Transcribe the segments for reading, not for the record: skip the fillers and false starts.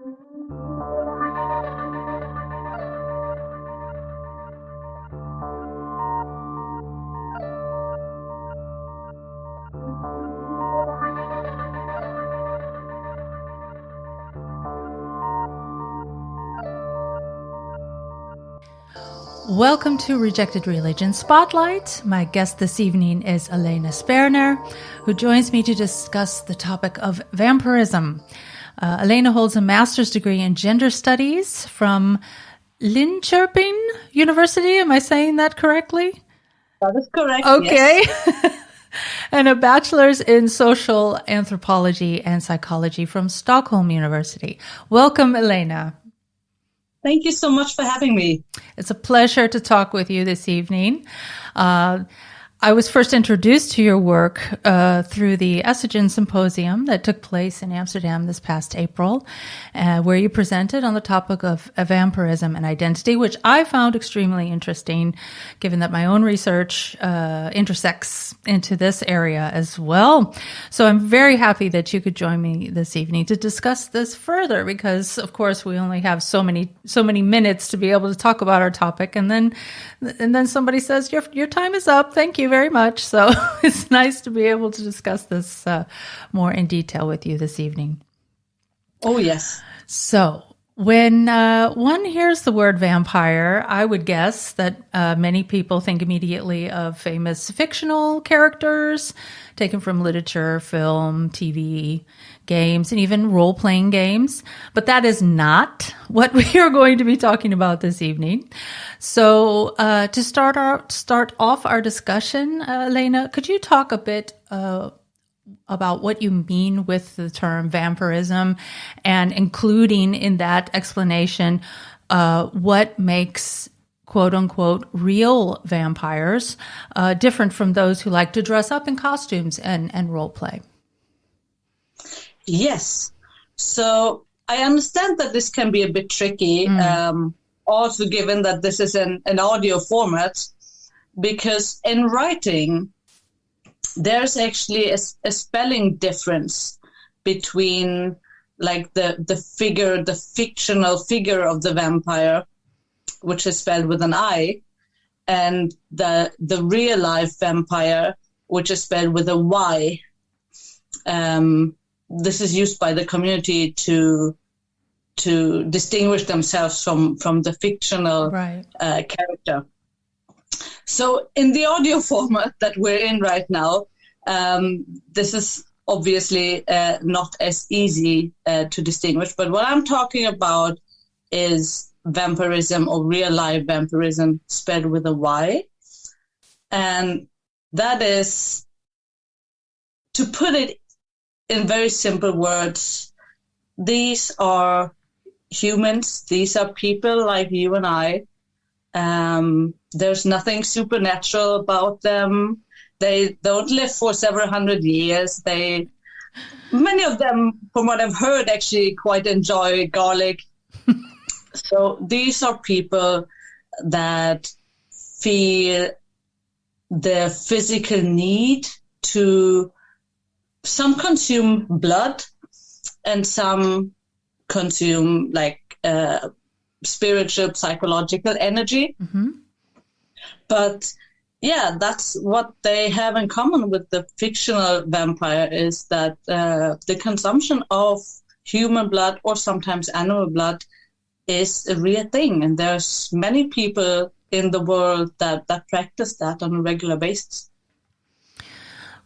Welcome to Rejected Religion Spotlight. My guest this evening is Elena Sperner, who joins me to discuss the topic of vampirism. Elena holds a master's degree in gender studies from Linköping University. Am I saying that correctly? That is correct. Okay. Yes. And a bachelor's in social anthropology and psychology from Stockholm University. Welcome, Elena. Thank you so much for having me. It's a pleasure to talk with you this evening. I was first introduced to your work through the Estrogen Symposium that took place in Amsterdam this past April, where you presented on the topic of vampirism and identity, which I found extremely interesting, given that my own research intersects into this area as well. So I'm very happy that you could join me this evening to discuss this further, because of course we only have so many minutes to be able to talk about our topic, and then somebody says your time is up. Thank you very much. So it's nice to be able to discuss this more in detail with you this evening. Oh, yes. So when one hears the word vampire, I would guess that many people think immediately of famous fictional characters taken from literature, film, TV, games, and even role-playing games. But that is not what we are going to be talking about this evening. So to start off our discussion, Elena, could you talk a bit about what you mean with the term vampirism, and including in that explanation what makes quote-unquote real vampires different from those who like to dress up in costumes and role-play? Yes. So I understand that this can be a bit tricky, also given that this is an audio format, because in writing, there's actually a spelling difference between like the fictional figure of the vampire, which is spelled with an I, and the real life vampire, which is spelled with a Y. This is used by the community to distinguish themselves from the fictional character. So in the audio format that we're in right now, this is obviously not as easy to distinguish. But what I'm talking about is vampirism, or real life vampirism, spelled with a Y. And that is, to put it in very simple words, these are humans. These are people like you and I. There's nothing supernatural about them. They don't live for several hundred years. Many of them, from what I've heard, actually quite enjoy garlic. So these are people that feel the physical need to, some consume blood and some consume like spiritual, psychological energy. Mm-hmm. But yeah, that's what they have in common with the fictional vampire, is that the consumption of human blood, or sometimes animal blood, is a real thing. And there's many people in the world that practice that on a regular basis.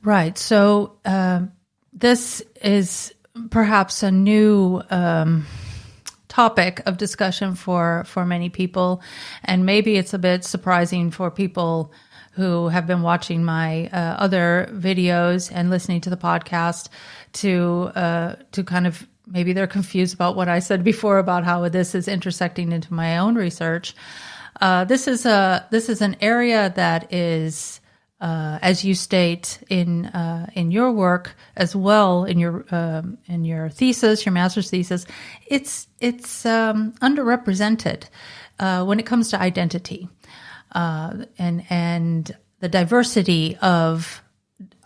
Right. So this is perhaps a new topic of discussion for many people, and maybe it's a bit surprising for people who have been watching my other videos and listening to the podcast to kind of, maybe they're confused about what I said before about how this is intersecting into my own research. This is an area that is, as you state in your work as well, in your thesis, your master's thesis, it's underrepresented when it comes to identity, and the diversity of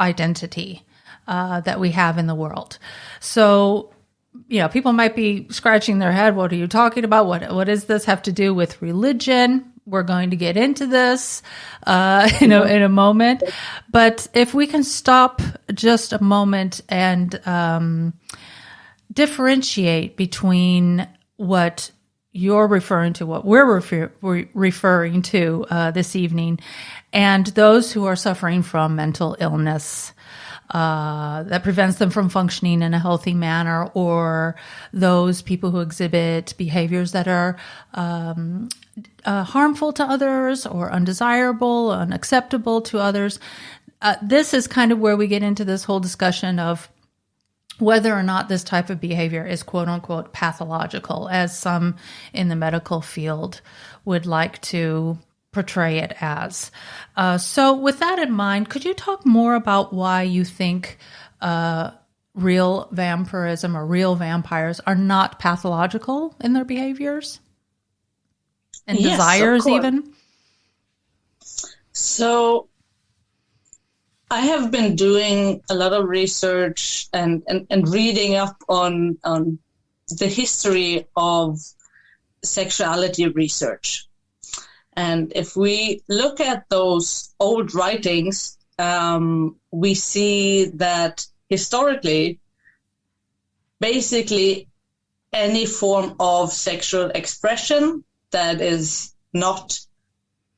identity that we have in the world. So people might be scratching their head. What are you talking about? What does this have to do with religion? We're going to get into this, in a moment. But if we can stop just a moment and differentiate between what you're referring to, what we're referring to this evening, and those who are suffering from mental illness that prevents them from functioning in a healthy manner, or those people who exhibit behaviors that are harmful to others or undesirable, unacceptable to others. This is kind of where we get into this whole discussion of whether or not this type of behavior is quote unquote pathological, as some in the medical field would like to portray it as. So with that in mind, could you talk more about why you think real vampirism or real vampires are not pathological in their behaviors and desires even? So I have been doing a lot of research and reading up on the history of sexuality research. And if we look at those old writings, we see that historically, basically any form of sexual expression that is not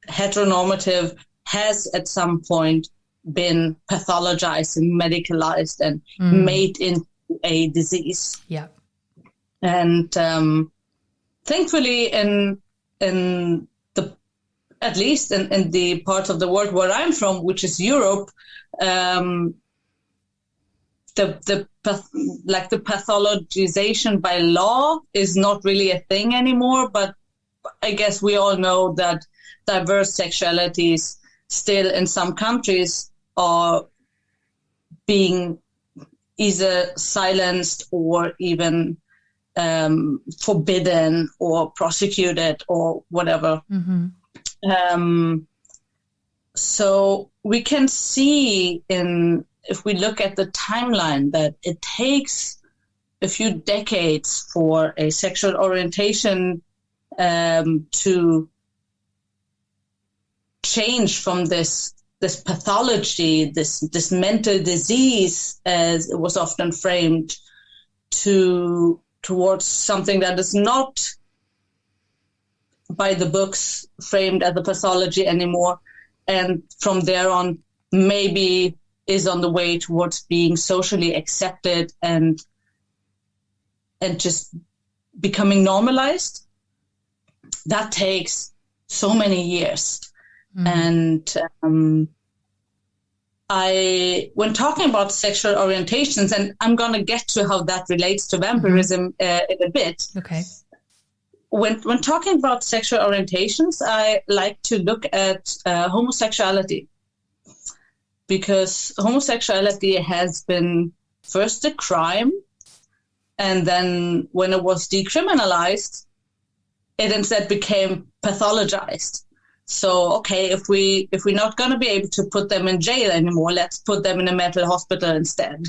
heteronormative has at some point been pathologized and medicalized and made into a disease. Yeah. And thankfully, in the, at least in the part of the world where I'm from, which is Europe, the pathologization by law is not really a thing anymore. But I guess we all know that diverse sexualities still in some countries are being either silenced or even forbidden or prosecuted or whatever. So we can see if we look at the timeline that it takes a few decades for a sexual orientation to change from this pathology, this mental disease, as it was often framed, towards something that is not by the books framed as a pathology anymore, and from there on maybe is on the way towards being socially accepted and just becoming normalized. That takes so many years. And when talking about sexual orientations, and I'm going to get to how that relates to vampirism in a bit. Okay. When talking about sexual orientations, I like to look at homosexuality, because homosexuality has been first a crime, and then when it was decriminalized, it instead became pathologized. So, okay, if we're not going to be able to put them in jail anymore, let's put them in a mental hospital instead.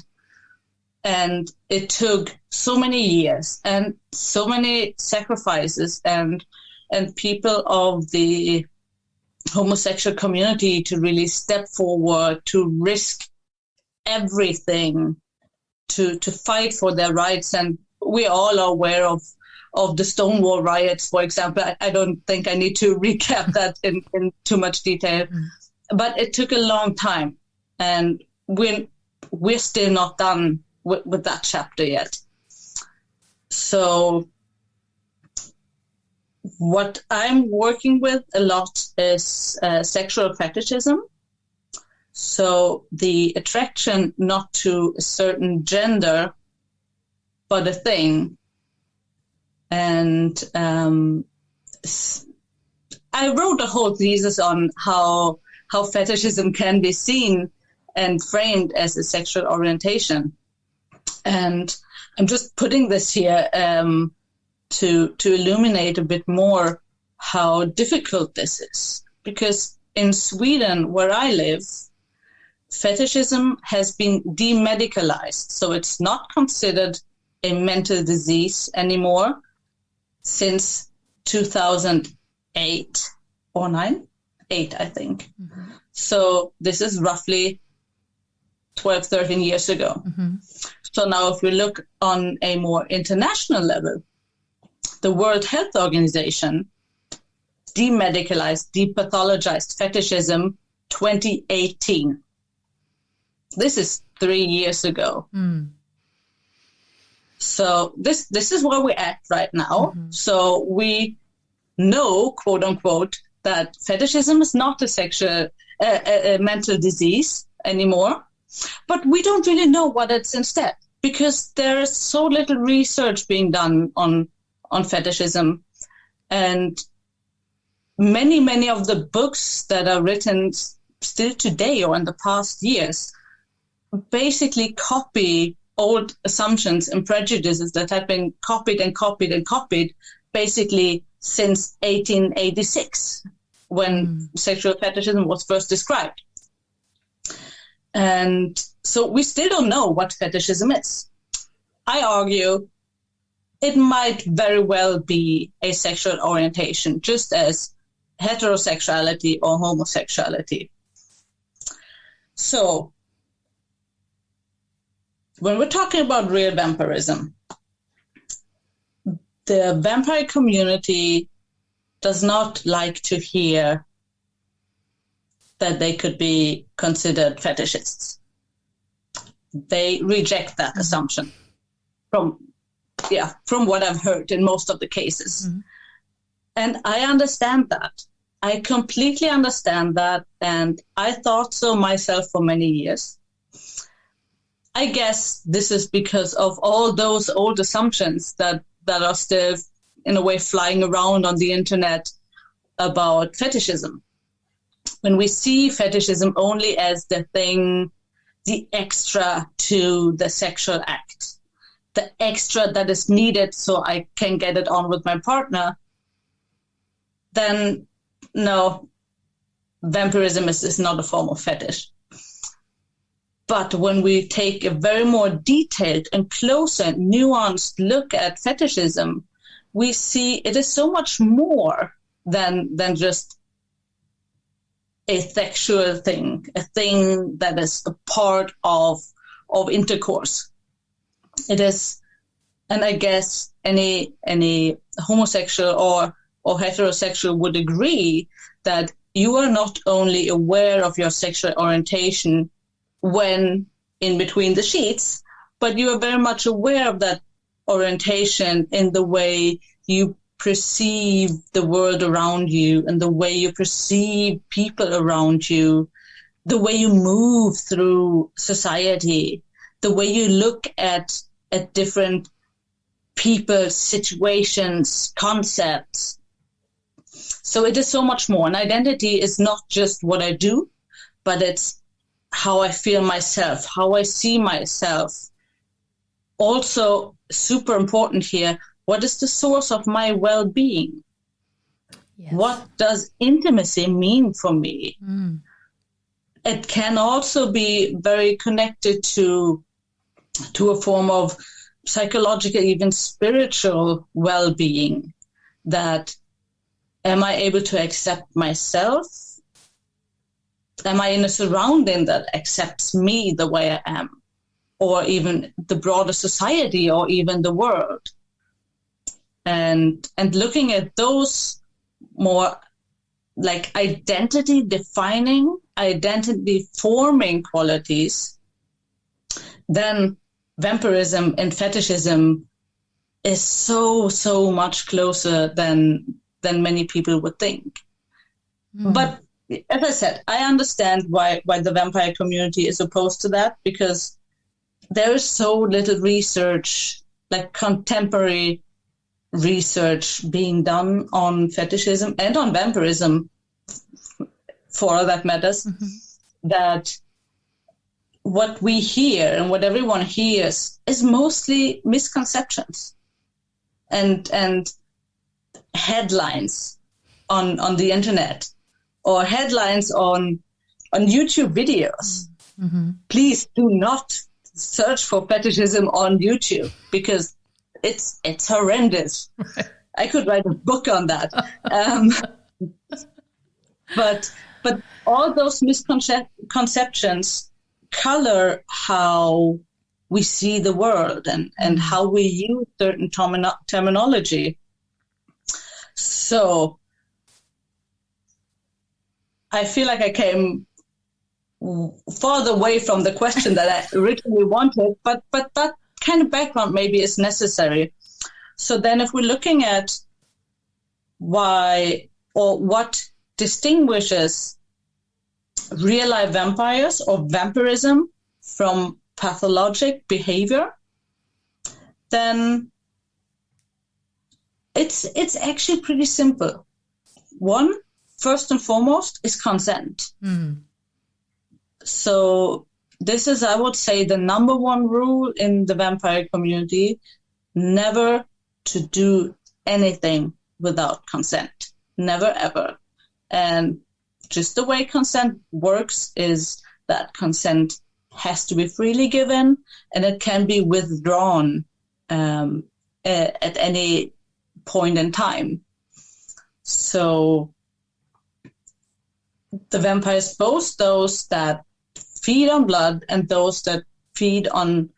And it took so many years and so many sacrifices and people of the homosexual community to really step forward, to risk everything, to fight for their rights. And we all are aware of the Stonewall riots, for example. I don't think I need to recap that in too much detail. But it took a long time, and we're still not done with that chapter yet. So what I'm working with a lot is sexual fetishism. So the attraction not to a certain gender, but a thing. And I wrote a whole thesis on how fetishism can be seen and framed as a sexual orientation. And I'm just putting this here to illuminate a bit more how difficult this is. Because in Sweden, where I live, fetishism has been demedicalized. So it's not considered a mental disease anymore since 2008 or 8, I think. Mm-hmm. So this is roughly 12, 13 years ago. Mm-hmm. So now if we look on a more international level, the World Health Organization demedicalized, depathologized fetishism 2018. This is 3 years ago. Mm. So this is where we're at right now. Mm-hmm. So we know, quote unquote, that fetishism is not a mental disease anymore, but we don't really know what it's instead, because there is so little research being done on fetishism, and many of the books that are written still today or in the past years basically copy old assumptions and prejudices that have been copied and copied and copied basically since 1886, when sexual fetishism was first described. And so we still don't know what fetishism is. I argue it might very well be a sexual orientation, just as heterosexuality or homosexuality. So when we're talking about real vampirism, the vampire community does not like to hear that they could be considered fetishists. They reject that assumption from what I've heard in most of the cases. Mm-hmm. And I understand that. I completely understand that. And I thought so myself for many years. I guess this is because of all those old assumptions that are still, in a way, flying around on the internet about fetishism. When we see fetishism only as the thing, the extra to the sexual act, the extra that is needed so I can get it on with my partner, then no, vampirism is not a form of fetish. But when we take a very more detailed and closer, nuanced look at fetishism, we see it is so much more than just a sexual thing, a thing that is a part of intercourse. It is, and I guess any homosexual or heterosexual would agree that you are not only aware of your sexual orientation when in between the sheets, but you are very much aware of that orientation in the way you perceive the world around you and the way you perceive people around you, the way you move through society, the way you look at different people, situations, concepts. So it is so much more. And identity is not just what I do, but it's how I feel myself, how I see myself. Also, super important here, what is the source of my well-being? Yes. What does intimacy mean for me? Mm. It can also be very connected to a form of psychological, even spiritual well-being. That, am I able to accept myself? Am I in a surrounding that accepts me the way I am? Or even the broader society, or even the world? And looking at those more like identity-defining, identity-forming qualities, then vampirism and fetishism is so much closer than many people would think. Mm. But as I said, I understand why the vampire community is opposed to that, because there is so little research, like contemporary research being done on fetishism and on vampirism, for all that matters, that what we hear and what everyone hears is mostly misconceptions and headlines on the internet, or headlines on YouTube videos. Mm-hmm. Please do not search for fetishism on YouTube, because it's horrendous. Right. I could write a book on that. But all those misconceptions color how we see the world and how we use certain terminology. So I feel like I came farther away from the question that I originally wanted, but that kind of background maybe is necessary. So then if we're looking at why or what distinguishes real-life vampires or vampirism from pathologic behavior, then it's actually pretty simple. One, first and foremost, is consent. Mm. So this is, I would say, the number one rule in the vampire community: never to do anything without consent. Never, ever. And just the way consent works is that consent has to be freely given, and it can be withdrawn at any point in time. So the vampires, both those that feed on blood and those that feed on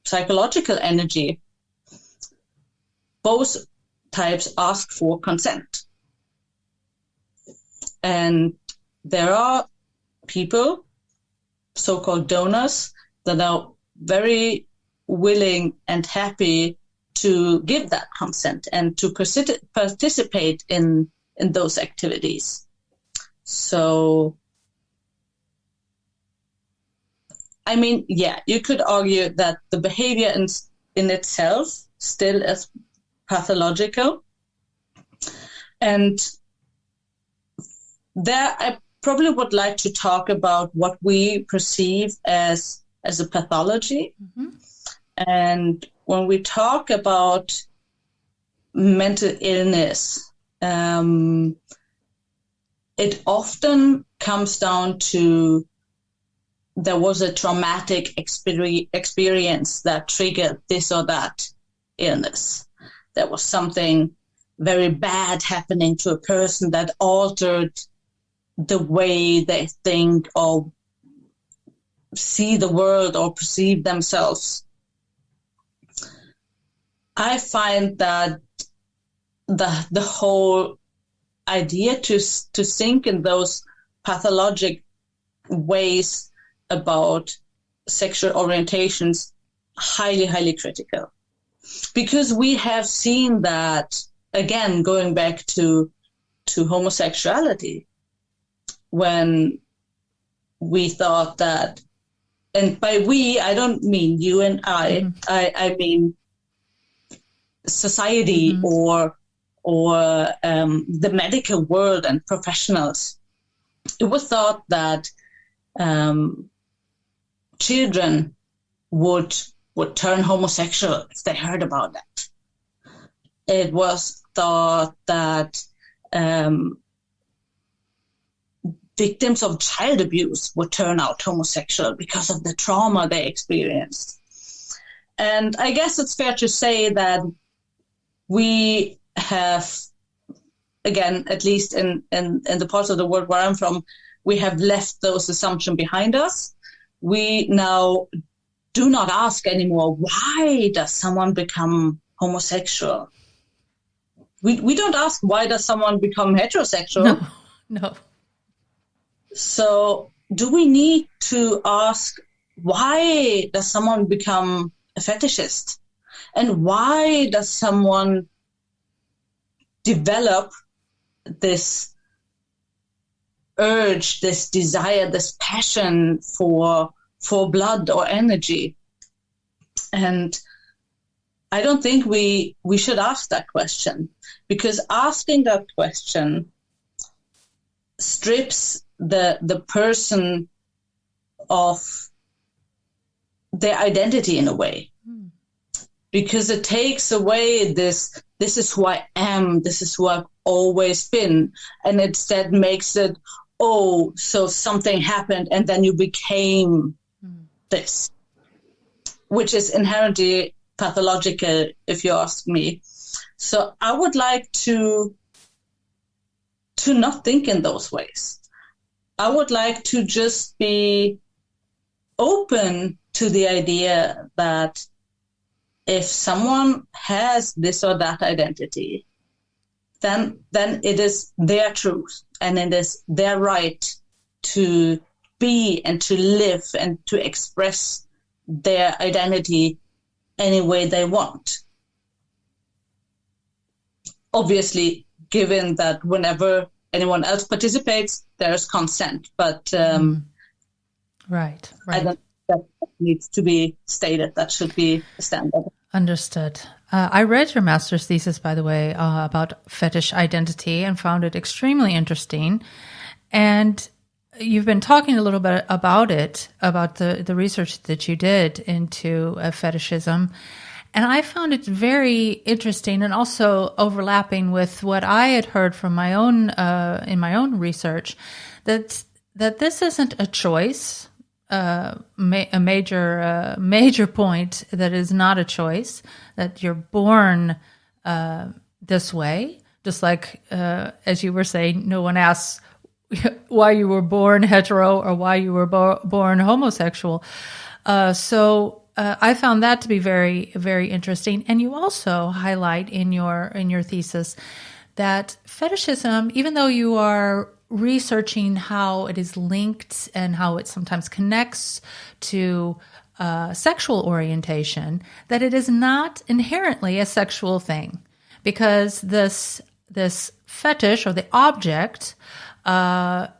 psychological energy, both types ask for consent. And there are people, so-called donors, that are very willing and happy to give that consent and to participate in those activities. So, I mean, yeah, you could argue that the behavior in itself still is pathological. And there I probably would like to talk about what we perceive as a pathology. Mm-hmm. And when we talk about mental illness, it often comes down to there was a traumatic experience that triggered this or that illness. There was something very bad happening to a person that altered the way they think or see the world or perceive themselves. I find that the whole idea to think in those pathologic ways about sexual orientations highly, highly critical. Because we have seen that, again, going back to homosexuality, when we thought that, and by we, I don't mean you and I, mm-hmm. I mean society, mm-hmm. or the medical world and professionals. It was thought that children would turn homosexual if they heard about that. It was thought that victims of child abuse would turn out homosexual because of the trauma they experienced. And I guess it's fair to say that we have, again, at least in the parts of the world where I'm from, we have left those assumptions behind us. We now do not ask anymore, why does someone become homosexual? We don't ask, why does someone become heterosexual? No. So do we need to ask, why does someone become a fetishist? And why does someone develop this urge, this desire, this passion for blood or energy? And I don't think we should ask that question, because asking that question strips the person of their identity in a way, because it takes away this is who I am, this is who I've always been, and instead makes it, oh, so something happened and then you became this, which is inherently pathological, if you ask me. So I would like to not think in those ways. I would like to just be open to the idea that if someone has this or that identity, then it is their truth and it is their right to be and to live and to express their identity any way they want. Obviously, given that whenever anyone else participates, there is consent. But right. I don't think that needs to be stated. That should be the standard. Understood. I read your master's thesis, by the way, about fetish identity and found it extremely interesting. And you've been talking a little bit about it, about the research that you did into fetishism. And I found it very interesting and also overlapping with what I had heard from my own, in my own research, that this isn't a choice. A major point that is not a choice, that you're born this way, just like as you were saying, no one asks why you were born hetero or why you were born homosexual. So I found that to be very, very interesting. And you also highlight in your thesis that fetishism, even though you are researching how it is linked and how it sometimes connects to sexual orientation, that it is not inherently a sexual thing, because this fetish or the object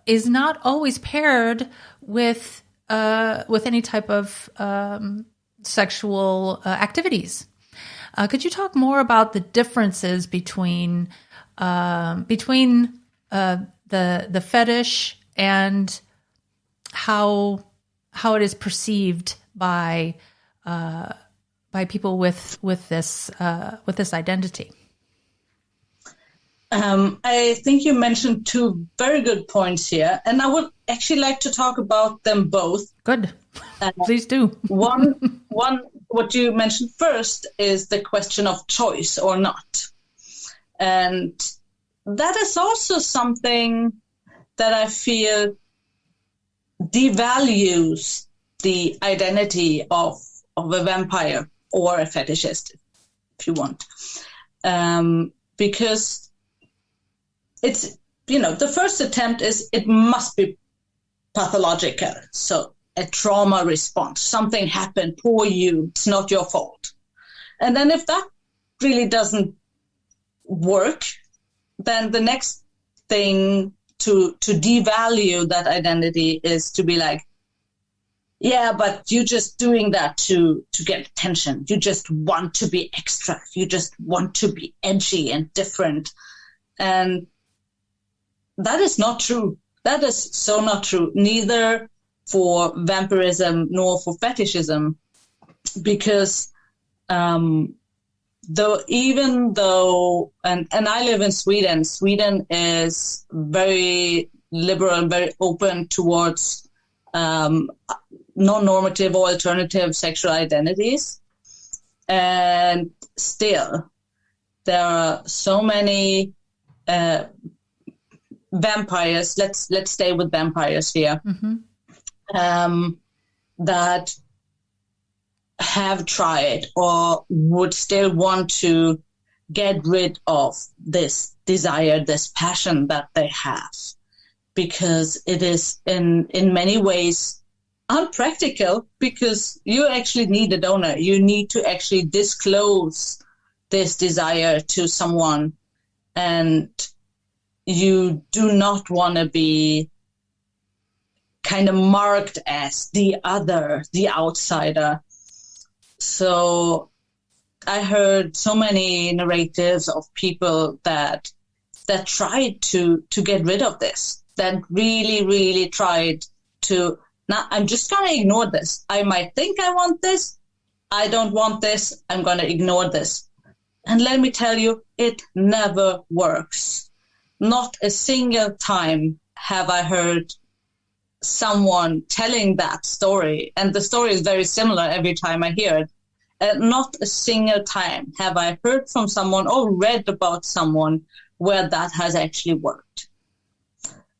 is not always paired with any type of sexual activities. Could you talk more about the differences between the fetish and how it is perceived by people with this identity? I think you mentioned two very good points here, and I would actually like to talk about them both. Good, please do. One, what you mentioned first is the question of choice or not, and that is also something that I feel devalues the identity of a vampire or a fetishist, if you want. Because it's, the first attempt is it must be pathological. So a trauma response, something happened, poor you, it's not your fault. And then if that really doesn't work, then the next thing to devalue that identity is to be like, yeah, but you're just doing that to get attention. You just want to be extra. You just want to be edgy and different. And that is not true. That is so not true, neither for vampirism nor for fetishism, because even though I live in Sweden, Sweden is very liberal and very open towards non-normative or alternative sexual identities. And still, there are so many vampires, let's stay with vampires here, that have tried or would still want to get rid of this desire, this passion that they have, because it is in many ways unpractical, because you actually need a donor. You need to actually disclose this desire to someone, and you do not want to be kind of marked as the other, the outsider. So I heard so many narratives of people that tried to get rid of this, that really, really tried to, now I'm just going to ignore this. I might think I want this. I don't want this. I'm going to ignore this. And let me tell you, it never works. Not a single time have I heard someone telling that story, and the story is very similar every time I hear it. Not a single time have I heard from someone or read about someone where that has actually worked.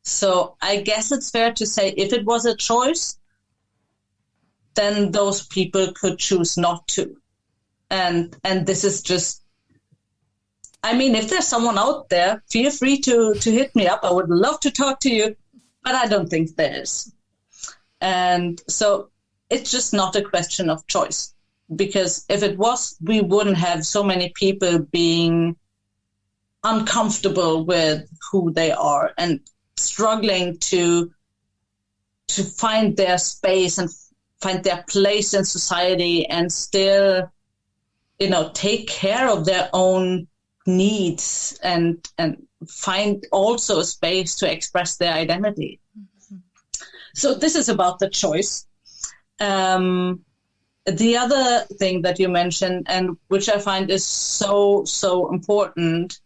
So I guess it's fair to say if it was a choice, then those people could choose not to. And this is just, I mean, if there's someone out there, feel free to hit me up. I would love to talk to you, but I don't think there is. And so it's just not a question of choice, because if it was, we wouldn't have so many people being uncomfortable with who they are and struggling to find their space and find their place in society and still, take care of their own needs and find also a space to express their identity. Mm-hmm. So this is about the choice. The other thing that you mentioned, and which I find is so, so important,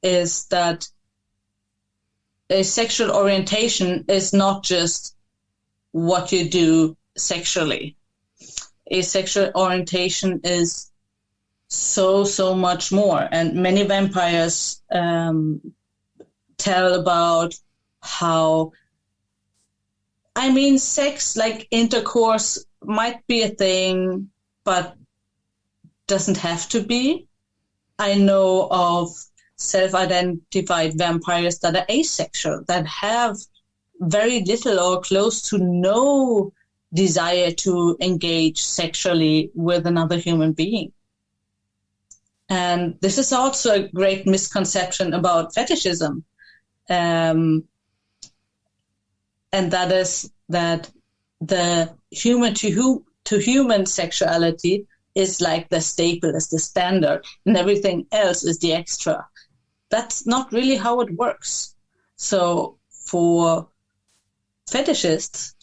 is that a sexual orientation is not just what you do sexually. A sexual orientation is so, so much more. And many vampires tell about how, sex, like intercourse, might be a thing, but doesn't have to be. I know of self-identified vampires that are asexual, that have very little or close to no desire to engage sexually with another human being. And this is also a great misconception about fetishism. And that is that the human to human sexuality is like the staple, is the standard, and everything else is the extra. That's not really how it works. So for fetishists,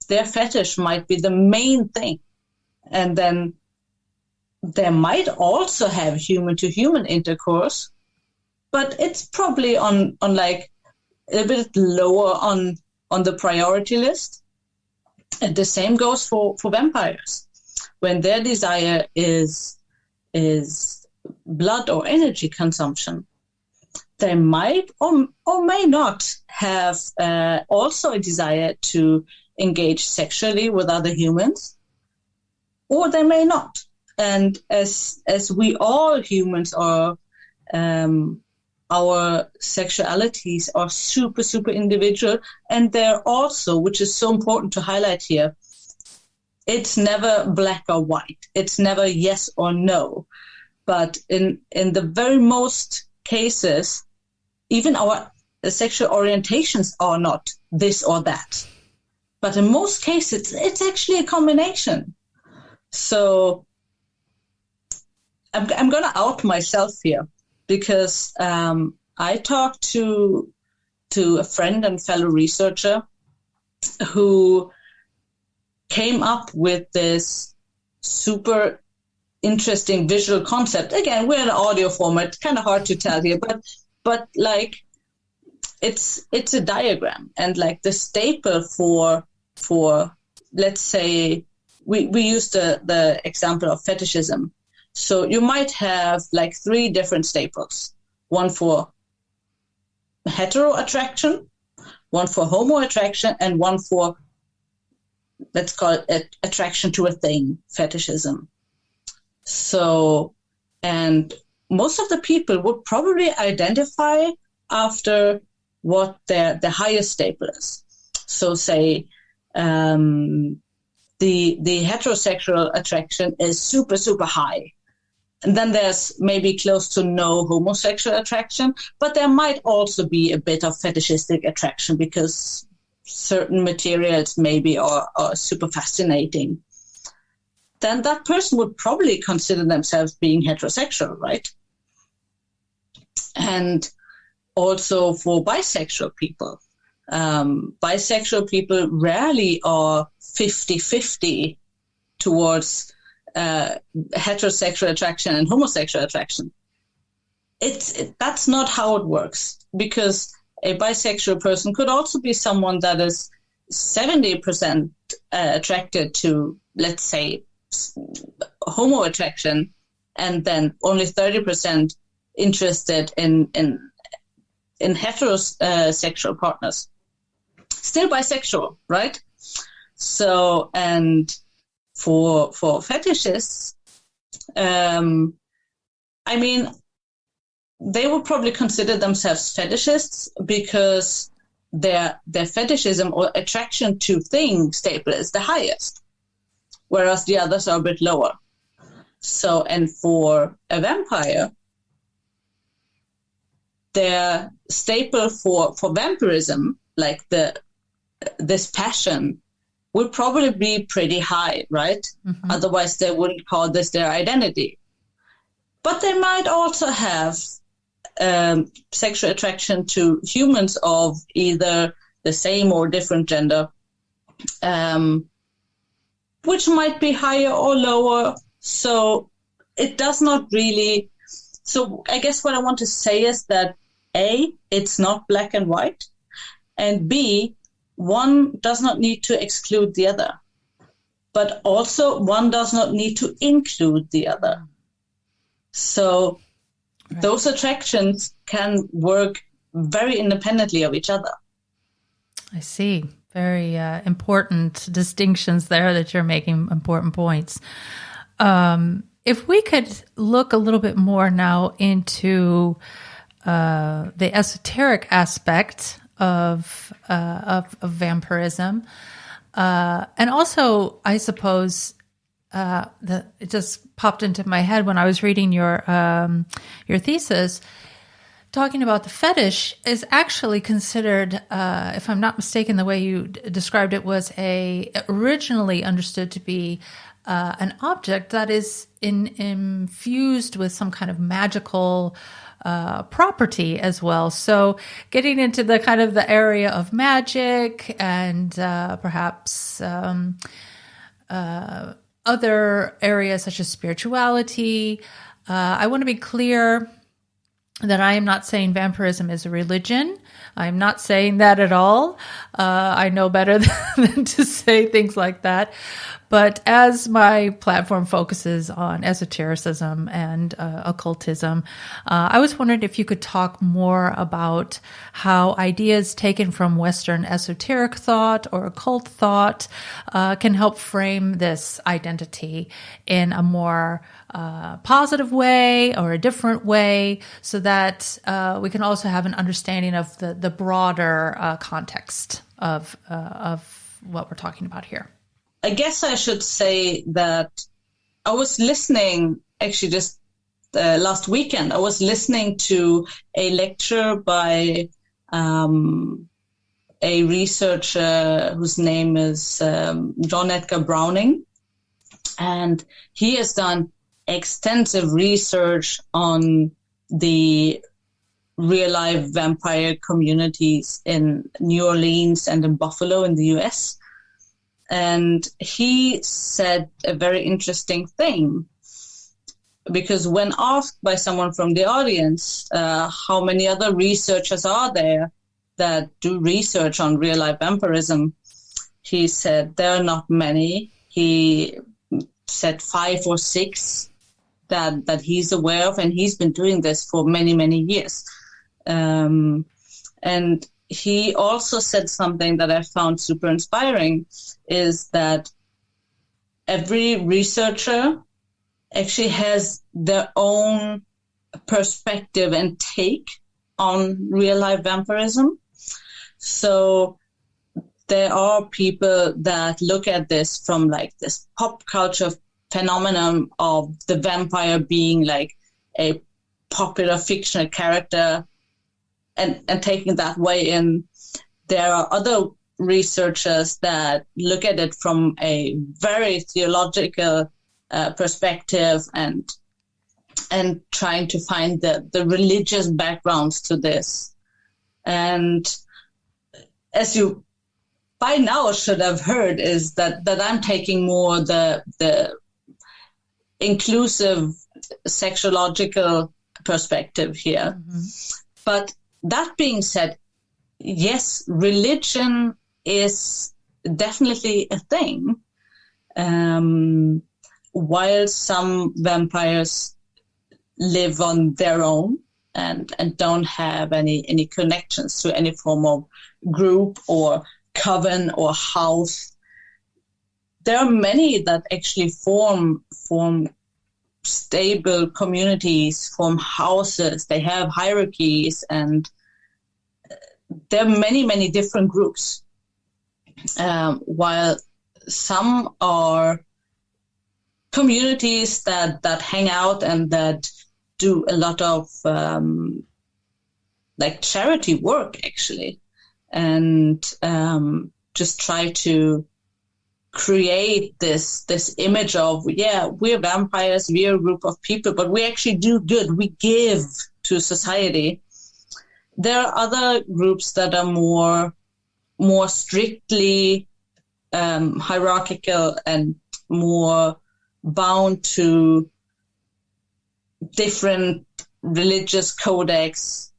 their fetish might be the main thing. And then they might also have human-to-human intercourse, but it's probably on like a bit lower on the priority list. And the same goes for vampires. When their desire is blood or energy consumption, they might or may not have also a desire to engage sexually with other humans, or they may not. And as we all humans are, our sexualities are super, super individual, and they're also, which is so important to highlight here, it's never black or white. It's never yes or no. But in the very most cases, even our sexual orientations are not this or that. But in most cases, it's actually a combination. So I'm going to out myself here, because I talked to a friend and fellow researcher who came up with this super interesting visual concept. Again, we're in audio format, kind of hard to tell here, but like it's a diagram, and like the staple for let's say we use the example of fetishism. So you might have like 3 different staples: one for hetero attraction, one for homo attraction, and one for, let's call it, attraction to a thing, fetishism. So, and most of the people would probably identify after what their highest staple is. So say the heterosexual attraction is super, super high. And then there's maybe close to no homosexual attraction, but there might also be a bit of fetishistic attraction because certain materials maybe are super fascinating. Then that person would probably consider themselves being heterosexual, right? And also for bisexual people. Bisexual people rarely are 50-50 towards heterosexual attraction and homosexual attraction. That's not how it works, because a bisexual person could also be someone that is 70% attracted to, let's say, homo attraction, and then only 30% interested in heterosexual partners. Still bisexual, right? So, and for fetishists, I mean, they would probably consider themselves fetishists because their fetishism or attraction to thing staple is the highest, whereas the others are a bit lower. So, and for a vampire, their staple for vampirism, like this passion, would probably be pretty high, right? Mm-hmm. Otherwise, they wouldn't call this their identity. But they might also have sexual attraction to humans of either the same or different gender, which might be higher or lower. So it does not really. So I guess what I want to say is that A, it's not black and white, and B, one does not need to exclude the other, but also one does not need to include the other. So right. Those attractions can work very independently of each other. I see. Very important distinctions there that you're making, important points. If we could look a little bit more now into the esoteric aspect of vampirism, and also, I suppose, it just popped into my head when I was reading your thesis. Talking about the fetish is actually considered, if I'm not mistaken, the way you described it was originally understood to be an object that is infused with some kind of magical property as well. So getting into the kind of the area of magic and perhaps other areas such as spirituality. I want to be clear that I am not saying vampirism is a religion. I'm not saying that at all. I know better than to say things like that. But as my platform focuses on esotericism and occultism, I was wondering if you could talk more about how ideas taken from Western esoteric thought or occult thought can help frame this identity in a more positive way or a different way, so that we can also have an understanding of the broader context of what we're talking about here. I guess I should say that I was listening, actually just last weekend, I was listening to a lecture by a researcher whose name is John Edgar Browning. And he has done extensive research on the real-life vampire communities in New Orleans and in Buffalo in the U.S., and he said a very interesting thing, because when asked by someone from the audience how many other researchers are there that do research on real-life vampirism, he said there are not many. He said 5 or 6 that he's aware of, and he's been doing this for many, many years. And he also said something that I found super inspiring, is that every researcher actually has their own perspective and take on real-life vampirism. So there are people that look at this from like this pop culture phenomenon of the vampire being like a popular fictional character, and taking that way in. There are other researchers that look at it from a very theological perspective and trying to find the religious backgrounds to this. And as you by now should have heard, is that I'm taking more the inclusive sexuological perspective here. Mm-hmm. But that being said, yes, religion is definitely a thing. While some vampires live on their own and don't have any connections to any form of group or coven or house, there are many that actually form stable communities, form houses. They have hierarchies, and there are many different groups. While some are communities that hang out and that do a lot of like charity work, actually, and just try to create this image of, we're vampires, we're a group of people, but we actually do good. We give to society. There are other groups that are more strictly hierarchical and more bound to different religious codex.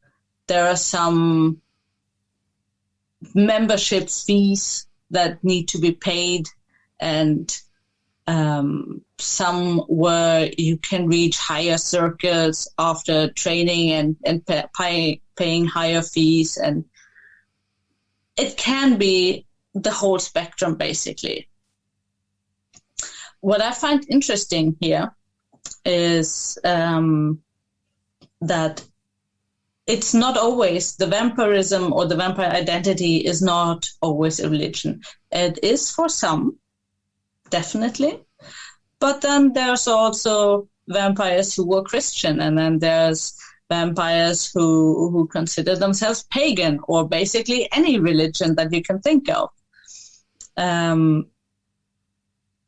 There are some membership fees that need to be paid, and some where you can reach higher circles after training and paying higher fees. And it can be the whole spectrum, basically. What I find interesting here is that it's not always, the vampirism or the vampire identity is not always a religion. It is for some, definitely. But then there's also vampires who were Christian, and then there's vampires who consider themselves pagan, or basically any religion that you can think of. And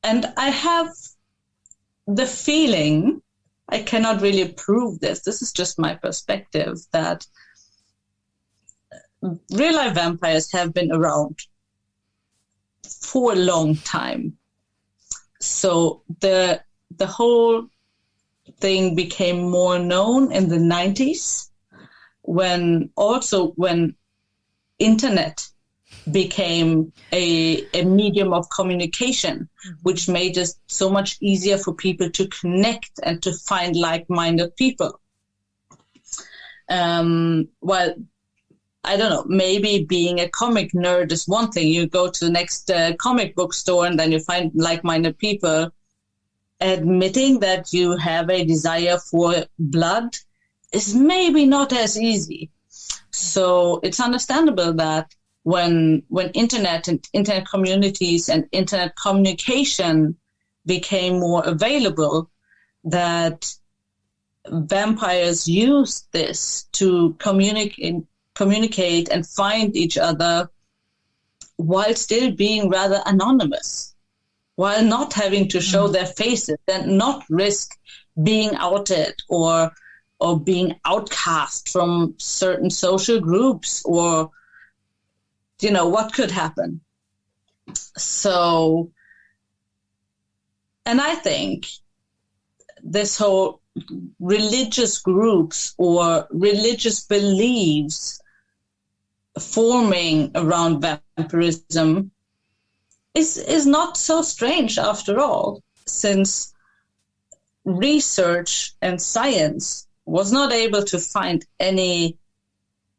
I have the feeling, I cannot really prove this is just my perspective, that real life vampires have been around for a long time. So the whole thing became more known in the 90s, when internet became a medium of communication, which made it so much easier for people to connect and to find like-minded people. Well, I don't know, maybe being a comic nerd is one thing. You go to the next comic book store and then you find like-minded people. Admitting that you have a desire for blood is maybe not as easy. So it's understandable that when internet and internet communities and internet communication became more available, that vampires used this to communicate and find each other while still being rather anonymous, while not having to show their faces and not risk being outed or being outcast from certain social groups, or what could happen. So, and I think this whole religious groups or religious beliefs forming around vampirism is not so strange after all, since research and science was not able to find any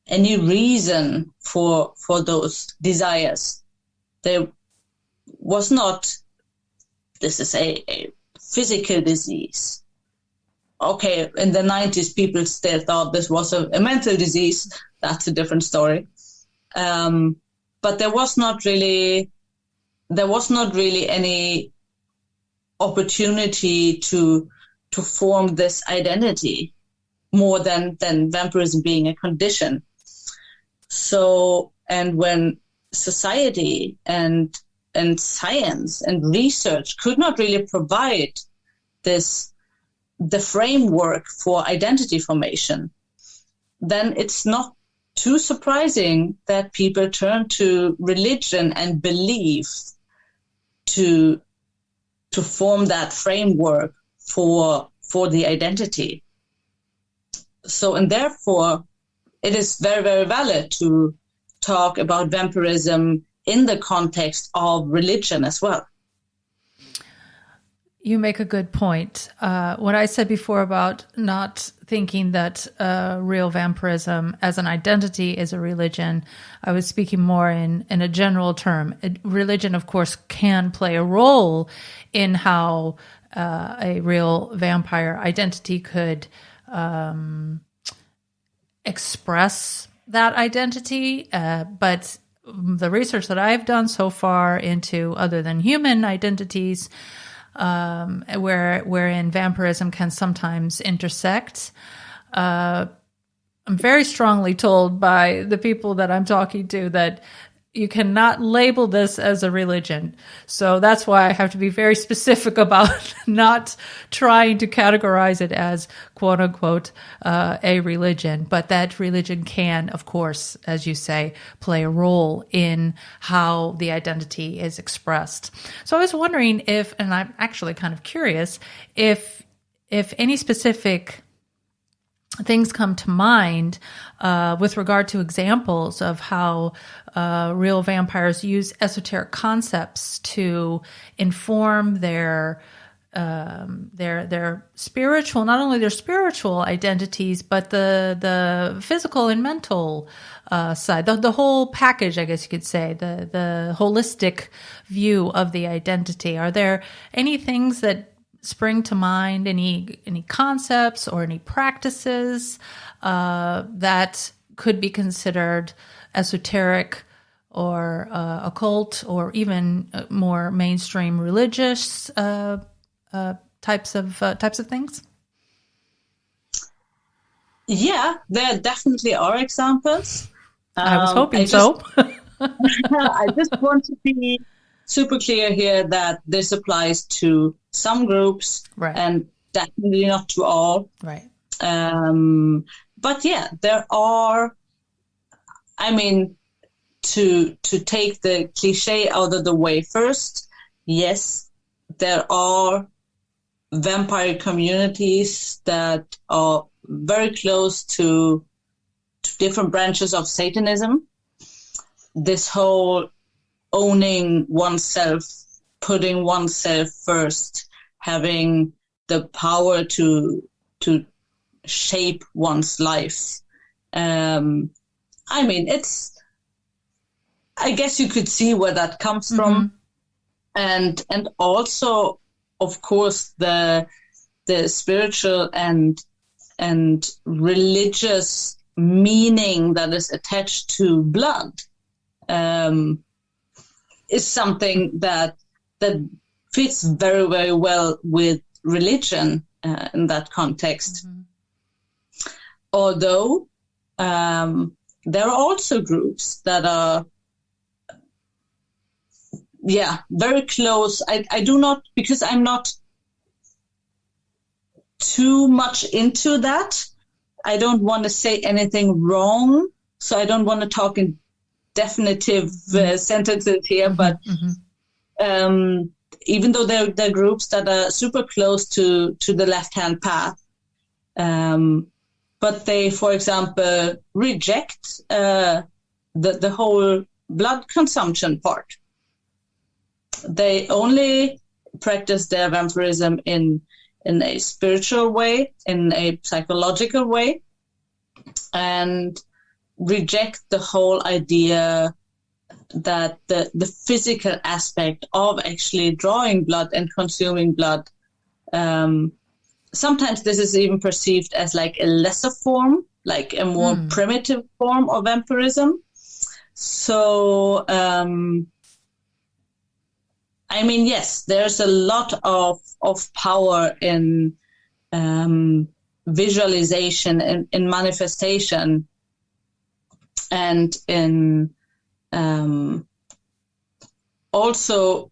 reason for those desires. There was not, this is a physical disease. Okay, in the 90s, people still thought this was a mental disease. That's a different story. But there was not really any opportunity to form this identity more than vampirism being a condition. So, and when society and science and research could not really provide the framework for identity formation, then it's not too surprising that people turn to religion and belief to form that framework for the identity. So, and therefore, it is very, very valid to talk about vampirism in the context of religion as well. You make a good point. What I said before about not thinking that real vampirism as an identity is a religion, I was speaking more in a general term. Religion, of course, can play a role in how a real vampire identity could express that identity. But the research that I've done so far into other than human identities, wherein vampirism can sometimes intersect. I'm very strongly told by the people that I'm talking to that you cannot label this as a religion. So that's why I have to be very specific about not trying to categorize it as quote unquote a religion. But that religion can, of course, as you say, play a role in how the identity is expressed. So I was wondering if, and I'm actually kind of curious, if any specific things come to mind with regard to examples of how real vampires use esoteric concepts to inform their spiritual, not only their spiritual identities, but the physical and mental side, the whole package, I guess you could say, the holistic view of the identity. Are there any things that spring to mind, any concepts or any practices that could be considered esoteric or occult or even more mainstream religious types of things? Yeah, there definitely are examples. I was hoping so. I just want to be super clear here that this applies to some groups, right, and definitely not to all. Right. But yeah, there are, I mean, to take the cliche out of the way first, yes, there are vampire communities that are very close to different branches of Satanism. This whole owning oneself, putting oneself first, having the power to shape one's life. I mean, I guess you could see where that comes from. And also, of course, the spiritual and religious meaning that is attached to blood is something that fits very, very well with religion in that context. Although there are also groups that are, very close. I do not, because I'm not too much into that, I don't want to say anything wrong, so I don't want to talk in definitive sentences here, but even though there are groups that are super close to the left-hand path, but they, for example, reject the whole blood consumption part. They only practice their vampirism in a spiritual way, in a psychological way, and reject the whole idea that the physical aspect of actually drawing blood and consuming blood, sometimes this is even perceived as like a lesser form, like a more primitive form of vampirism. So, I mean, yes, there's a lot of power in visualization and in manifestation, and in also,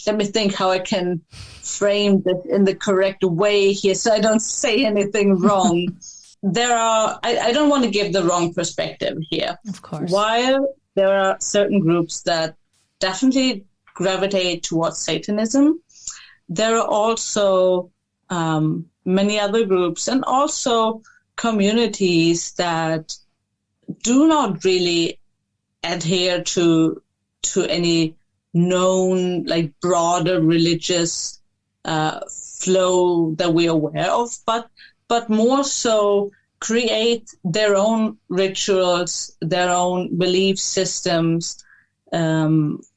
let me think how I can frame this in the correct way here so I don't say anything wrong. I don't want to give the wrong perspective here. Of course. While there are certain groups that definitely gravitate towards Satanism, there are also many other groups and also communities that do not really adhere to any known, like, broader religious flow that we're aware of, but more so create their own rituals, their own belief systems,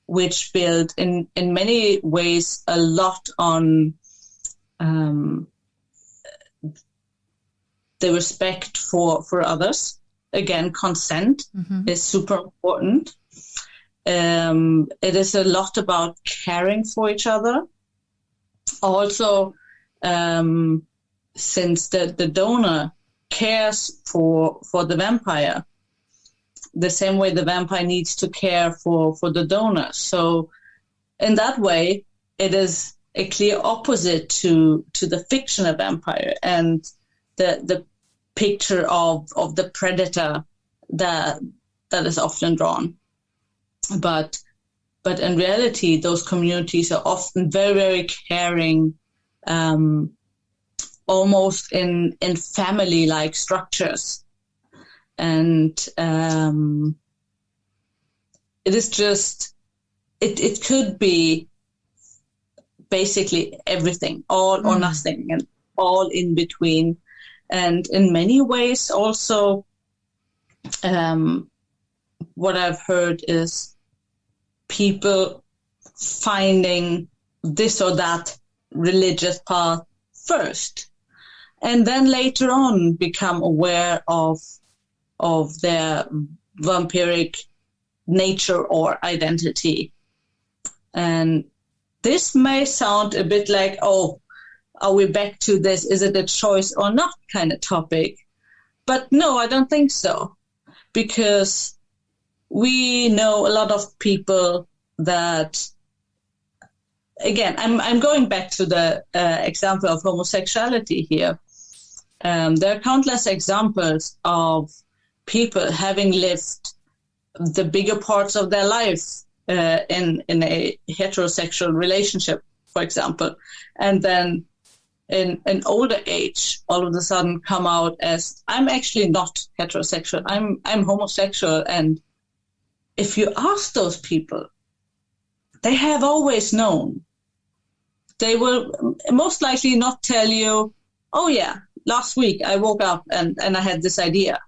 which build in many ways a lot on the respect for others. Again, consent is super important. It is a lot about caring for each other. Also, since the donor cares for the vampire, the same way the vampire needs to care for the donor. So in that way, it is a clear opposite to the fictional vampire and the picture of the predator that is often drawn. But in reality, those communities are often very, very caring, almost in family-like structures. And it is just, it could be basically everything, all or nothing, and all in between. And in many ways also, what I've heard is people finding this or that religious path first, and then later on become aware of their vampiric nature or identity. And this may sound a bit like, oh, are we back to this, is it a choice or not kind of topic? But no, I don't think so. Because we know a lot of people that, again, I'm going back to the example of homosexuality here. There are countless examples of people having lived the bigger parts of their life in a heterosexual relationship, for example, and then in an older age, all of a sudden come out as, I'm actually not heterosexual, I'm homosexual. And if you ask those people, they have always known. They will most likely not tell you, oh yeah, last week I woke up and I had this idea.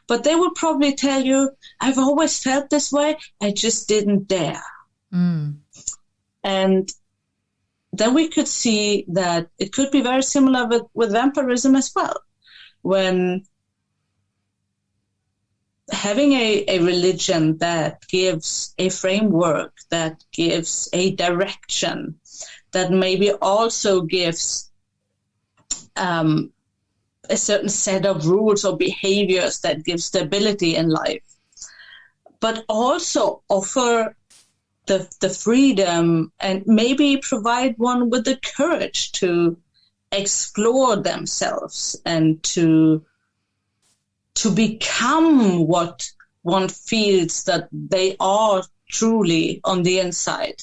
But they will probably tell you, I've always felt this way, I just didn't dare. And then we could see that it could be very similar with vampirism as well. When having a religion that gives a framework, that gives a direction, that maybe also gives a certain set of rules or behaviors that give stability in life, but also offer the freedom and maybe provide one with the courage to explore themselves and to become what one feels that they are truly on the inside.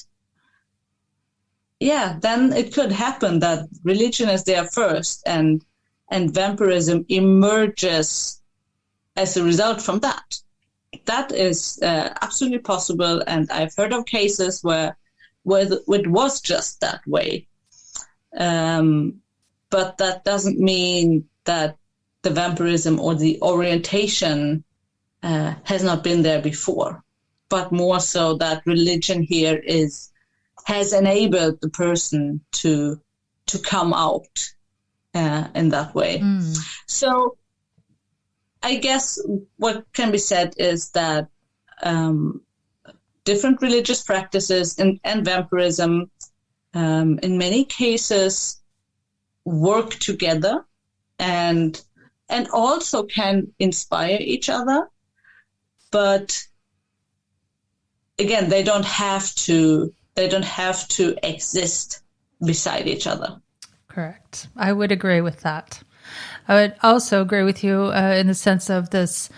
Yeah, then it could happen that religion is there first and vampirism emerges as a result from that. That is absolutely possible, and I've heard of cases where it was just that way. But that doesn't mean that the vampirism or the orientation has not been there before, but more so that religion here has enabled the person to come out in that way. So I guess what can be said is that different religious practices and vampirism in many cases work together and also can inspire each other. But again, they don't have to exist beside each other. Correct. I would agree with that. I would also agree with you in the sense of this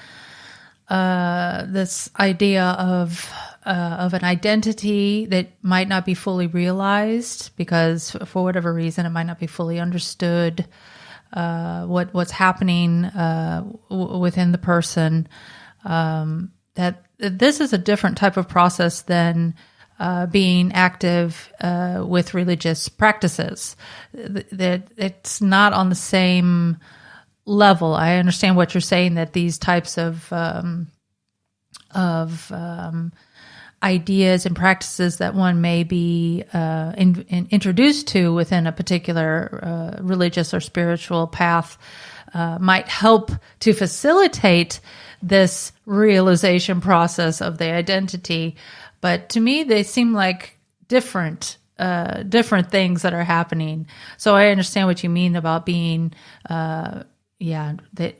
idea of an identity that might not be fully realized because for whatever reason it might not be fully understood. What's happening within the person. this is a different type of process than being active with religious practices. That it's not on the same level. I understand what you're saying, that these types of ideas and practices that one may be introduced to within a particular religious or spiritual path might help to facilitate this realization process of the identity. But to me, they seem like different things that are happening. So I understand what you mean about being, that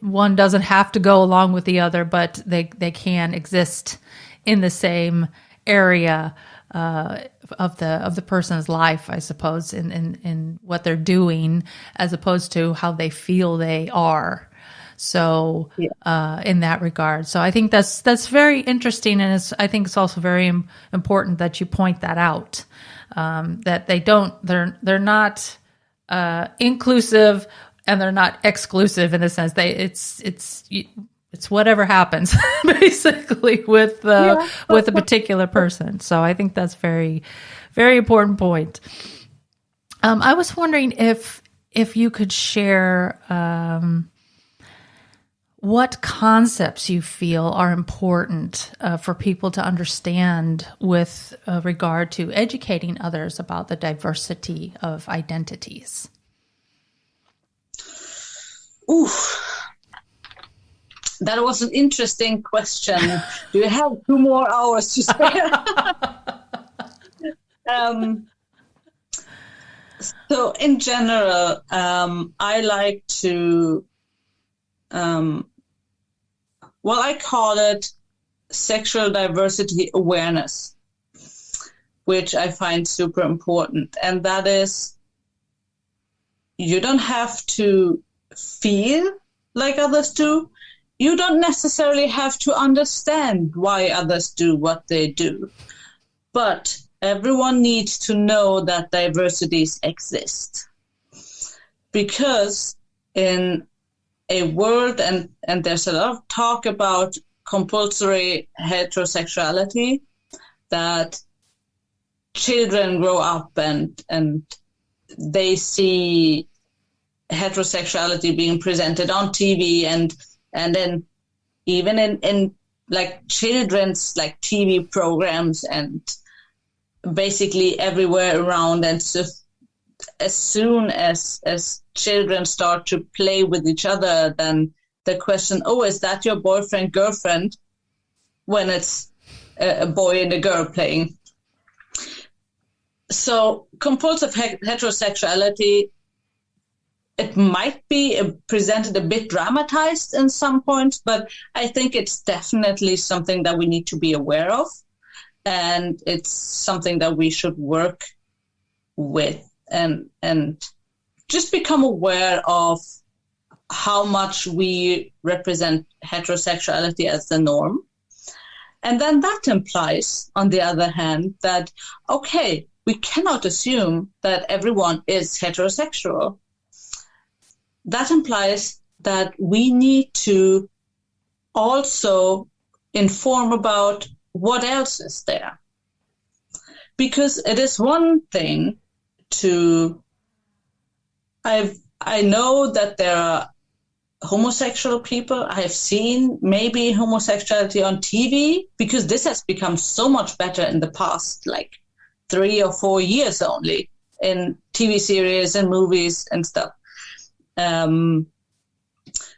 one doesn't have to go along with the other, but they can exist in the same area of the person's life, I suppose, in what they're doing, as opposed to how they feel they are. So in that regard, so I think that's very interesting, and I think it's also very important that you point that out, that they're not inclusive and they're not exclusive in the sense it's whatever happens basically with a particular person. So I think that's very, very important point. I was wondering if you could share what concepts you feel are important for people to understand with regard to educating others about the diversity of identities. Ooh, that was an interesting question. Do you have 2 more hours to spare? So in general, I like to, I call it sexual diversity awareness, which I find super important. And that is, you don't have to feel like others do. You don't necessarily have to understand why others do what they do. But everyone needs to know that diversities exist. Because in a world, and there's a lot of talk about compulsory heterosexuality, that children grow up and they see heterosexuality being presented on TV and then even in like children's like TV programs and basically everywhere around. And so as soon as children start to play with each other, then the question, is that your boyfriend, girlfriend, when it's a boy and a girl playing. So compulsive heterosexuality, it might be presented a bit dramatized in some points, but I think it's definitely something that we need to be aware of. And it's something that we should work with and just become aware of how much we represent heterosexuality as the norm. And then that implies, on the other hand, that, okay, we cannot assume that everyone is heterosexual. That implies that we need to also inform about what else is there. Because it is one thing to, I know that there are homosexual people. I have seen maybe homosexuality on TV, because this has become so much better in the past, like 3 or 4 years only, in TV series and movies and stuff.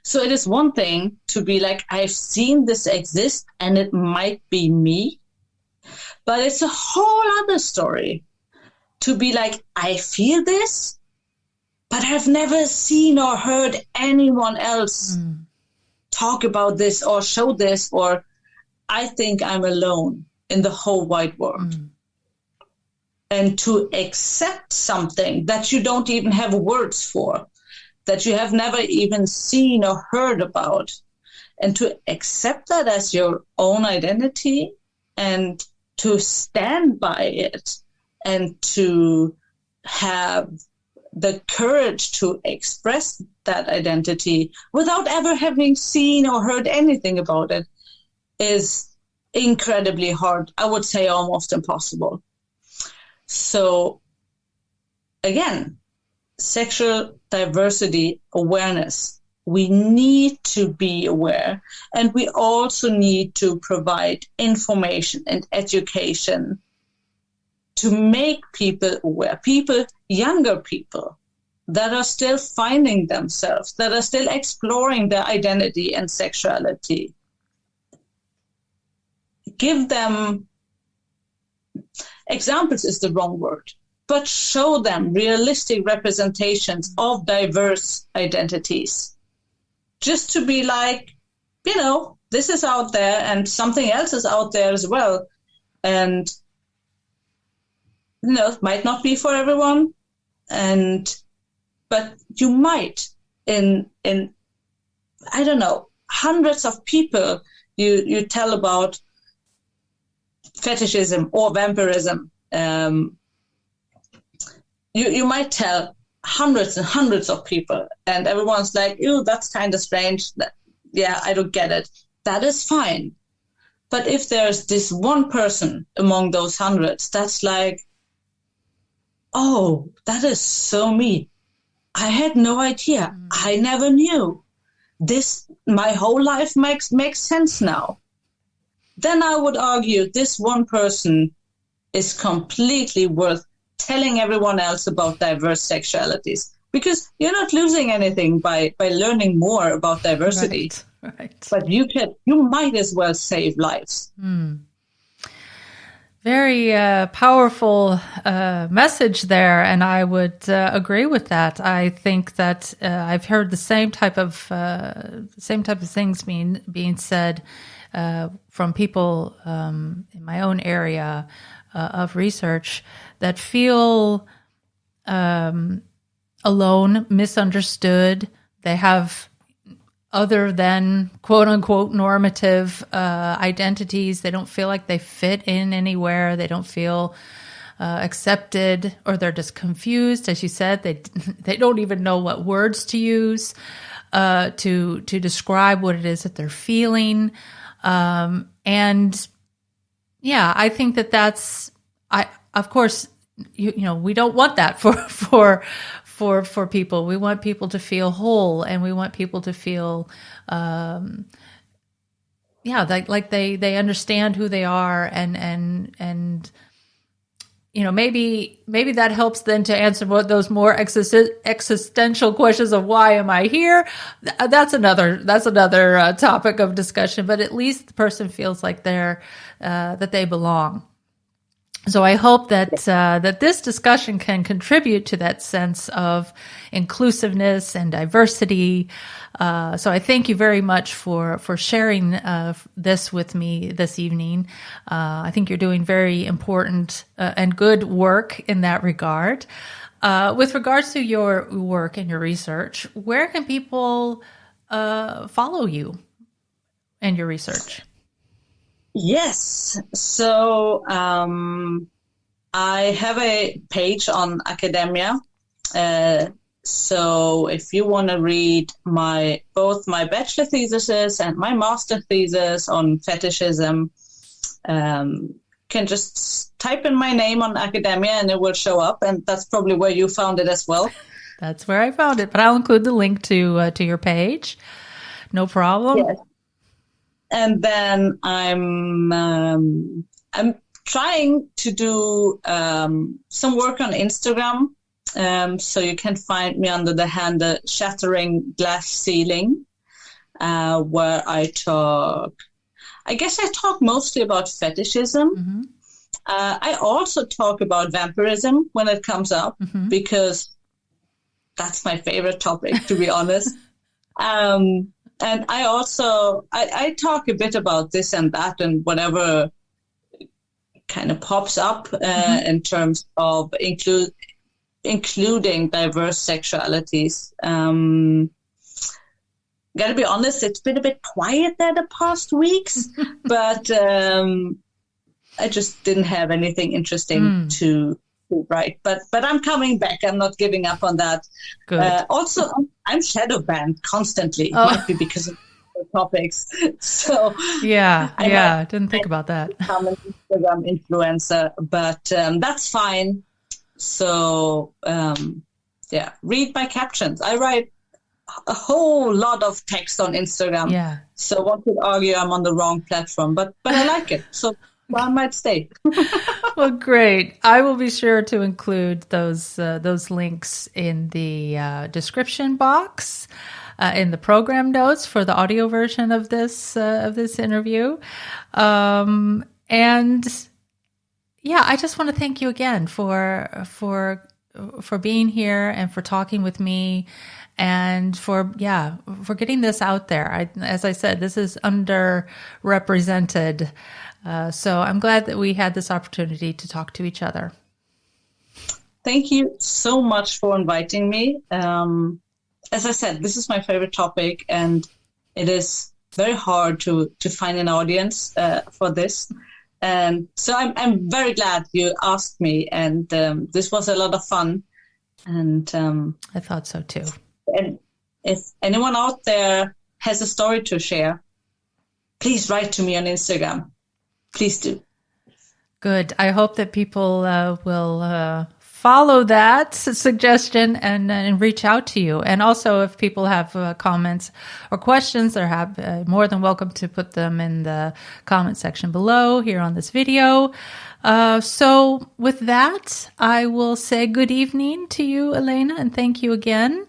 So it is one thing to be like, I've seen this exist and it might be me, but it's a whole other story to be like, I feel this, but I've never seen or heard anyone else talk about this or show this, or I think I'm alone in the whole wide world. And to accept something that you don't even have words for, that you have never even seen or heard about, and to accept that as your own identity and to stand by it and to have the courage to express that identity without ever having seen or heard anything about it is incredibly hard. I would say almost impossible. So again, sexual diversity awareness. We need to be aware, and we also need to provide information and education to make people aware, younger people that are still finding themselves, that are still exploring their identity and sexuality. Give them examples is the wrong word, but show them realistic representations of diverse identities. Just to be like, this is out there and something else is out there as well. And, it might not be for everyone, but you might in I don't know, hundreds of people you tell about fetishism or vampirism. You might tell hundreds and hundreds of people, and everyone's like, "Ew, that's kind of strange. Yeah, I don't get it." That is fine. But if there's this one person among those hundreds that's like, "Oh, that is so me. I had no idea. I never knew. My whole life makes sense now." Then I would argue this one person is completely worth telling everyone else about diverse sexualities, because you're not losing anything by learning more about diversity. Right. But you might as well save lives. Very powerful message there, and I would agree with that. I think that I've heard the same type of things being said from people in my own area of research that feel alone, misunderstood. They have other than quote unquote normative identities. They don't feel like they fit in anywhere. They don't feel accepted, or they're just confused. As you said, they don't even know what words to use to describe what it is that they're feeling. And yeah, I think that's, of course, we don't want that for people. We want people to feel whole, and we want people to feel, like they understand who they are, and maybe that helps then to answer those more existential questions of why am I here? That's another topic of discussion. But at least the person feels like that they belong. So I hope that this discussion can contribute to that sense of inclusiveness and diversity. So I thank you very much for sharing this with me this evening. I think you're doing very important and good work in that regard. With regards to your work and your research, where can people follow you and your research? Yes. So I have a page on academia. So if you want to read both my bachelor thesis and my master thesis on fetishism, can just type in my name on academia and it will show up. And that's probably where you found it as well. That's where I found it. But I'll include the link to your page. No problem. Yes. And then I'm trying to do some work on Instagram. So you can find me under the handle Shattering Glass Ceiling, where I talk mostly about fetishism. Mm-hmm. I also talk about vampirism when it comes up, mm-hmm. because that's my favorite topic, to be honest. And I also, I talk a bit about this and that and whatever kind of pops up mm-hmm. in terms of including diverse sexualities. Gotta be honest, it's been a bit quiet there the past weeks, but I just didn't have anything interesting to write. But I'm coming back. I'm not giving up on that. Good. Also, I'm shadow banned constantly. Oh. Might be because of topics. So I didn't think about that. I'm an Instagram influencer, but that's fine. So read my captions. I write a whole lot of text on Instagram. Yeah. So one could argue I'm on the wrong platform, but I like it. So I might stay. Well, great. I will be sure to include those links in the description box, in the program notes for the audio version of this interview. And I just want to thank you again for being here and for talking with me, and for getting this out there. As I said, this is underrepresented. So I'm glad that we had this opportunity to talk to each other. Thank you so much for inviting me. As I said, this is my favorite topic, and it is very hard to find an audience for this. And so I'm very glad you asked me, and this was a lot of fun. And I thought so too. And if anyone out there has a story to share, please write to me on Instagram. Please do. Good. I hope that people will follow that suggestion and reach out to you. And also, if people have comments or questions, they're more than welcome to put them in the comment section below here on this video. So with that, I will say good evening to you, Elena, and thank you again.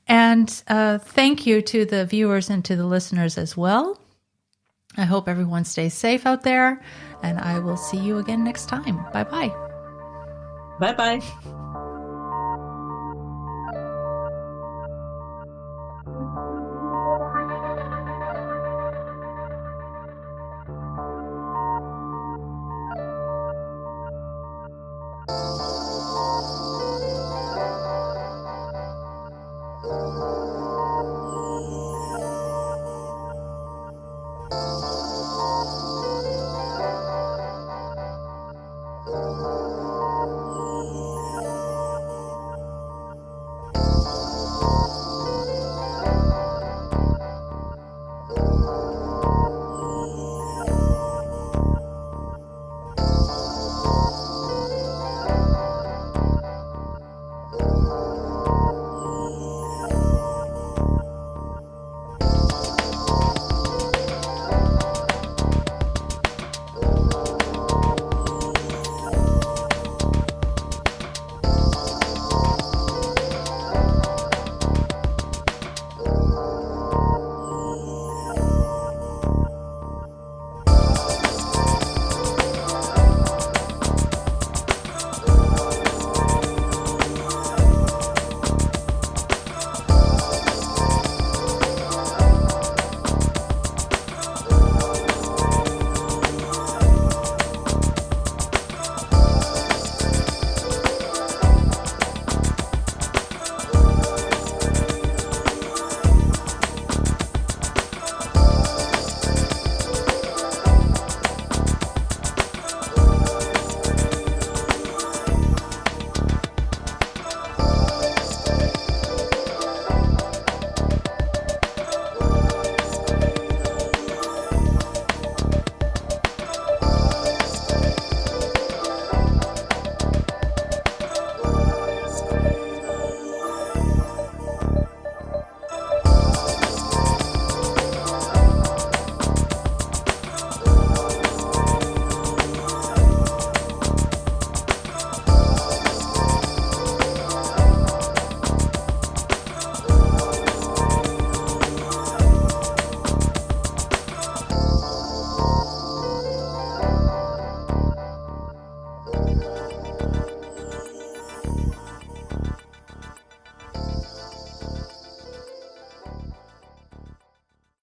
And thank you to the viewers and to the listeners as well. I hope everyone stays safe out there, and I will see you again next time. Bye-bye. Bye-bye.